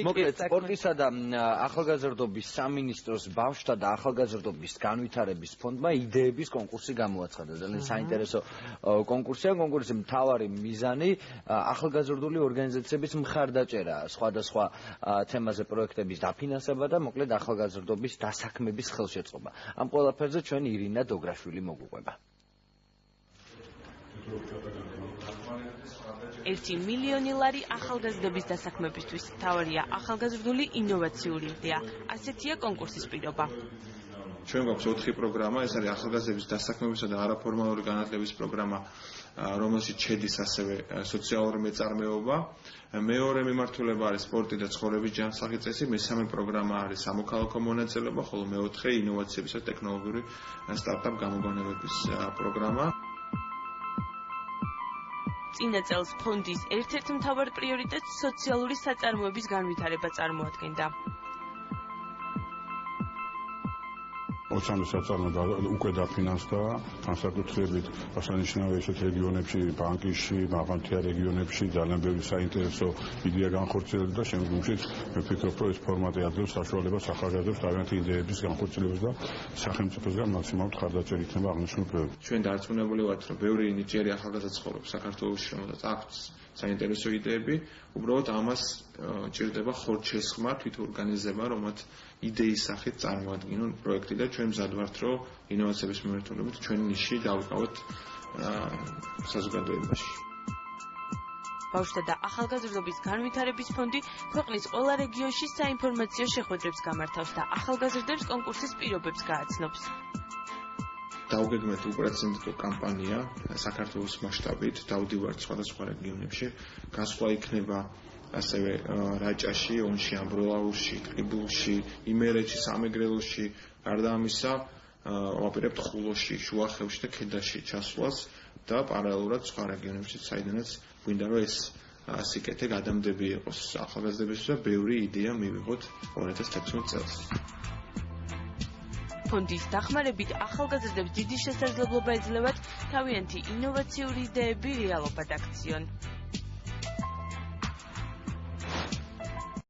მოკლედ სპორტისა და ახალგაზრდობის სამინისტროს ბავშვთა და ახალგაზრდობის განვითარების ფონდმა იდეების კონკურსი გამოაცხადა. ძალიან საინტერესო კონკურსია. კონკურსის მთავარი მიზანი ახალგაზრდული ორგანიზაციების მხარდაჭერა, სხვადასხვა თემაზე პროექტების დაფინანსება და მოკლედ ახალგაზრდობის დასაქმების ხელშეწყობა. ამ ყველაფერზე ჩვენ ირინა დოგრაშვილი მოგვიყვება. 1 მილიონი ლარი ახალგაზრდების დასაქმებისთვის. თავარია ახალგაზრდული ინოვაციური იდეა. ასეთია კონკურსის პირობა. ჩვენ გვაქვს 4 პროგრამა, ეს არის ახალგაზრდების დასაქმებისა და არაფორმალური განათლების პროგრამა, რომელშიც შედის ასევე სოციალური მეწარმეობა. მეორე მიმართულება არის სპორტი და ცხოვრების ჯანმრთელობის წესი, მესამე პროგრამა არის სამოქალაქო მონაწილეობა, ხოლო მეოთხე ინოვაციების და ტექნოლოგიური სტარტაპ გამოყენების პროგრამა. წინა წელს ფონდის ერთ-ერთ მთავარ პრიორიტეტს სოციალური საწარმოების განვითარება წარმოადგენდა. 20 საწარმოება უკვე დაფინანსდა, განსაკუთრებით აღსანიშნავია ესეთ რეგიონებში, ბანკში, მაღალმთიან რეგიონებში ძალიან ბევრი საინტერესო იდეა განხორციელდა და შემდგომშიც ვფიქრობ, რომ ეს ფორმატი აძლევს საშუალებას ახალგაზრდებს თავიანთი იდეების განხორციელებას და სახელმწიფოსგან მაქსიმალურად ხარდაჭერით იქნება აღნიშნული პროექტი. ჩვენ დარწმუნებული ვართ, რომ ბევრი ნიჭიერი ახალგაზრდა ცხოვრობს საქართველოში, რომელსაც აქვს საინტერესო იდეები, უბრალოდ ამას ჭირდება ხორჩესხმა, თვითორგანიზება, რომ მათ იდეის სახით წარმოადგინონ პროექტი და ჩვენ მზად ვართ, რომ ინოვაციების მიმართულებით ჩვენი ნიში დავიკავოთ საზოგადოებაში. ბავშვთა და ახალგაზრდობის განვითარების ფონდი ქვეყნის ყველა რეგიონში საინფორმაციო შეხვედრებს გამართავს და ახალგაზრდებს კონკურსის პირობებს გააცნობს. დავგეგმეთ უპრეცედენტო კამპანია საქართველოს მასშტაბით, დავდივართ სხვადასხვა რეგიონებში, გასვლა იქნება ასევე რაჭაში, ონში, ამბროლაურში, ტყიბულში, იმერეთში, სამეგრელოში, გარდა ამისა ვაპირებთ ხულოში, შუახევში და ქედაში ჩასვლას და პარალელურად სხვა რეგიონებში, საიდანაც გვინდა რომ ეს სიკეთე გადამდები იყოს ახალგაზრდებისთვის და ბევრი იდეა მივიღოთ 2016 წელს. ფონდის დახმარებით ახალგაზრდებს დიდი შესაძლებლობა ეძლევათ თავიანთი ინოვაციური იდეები რეალობად აქციონ.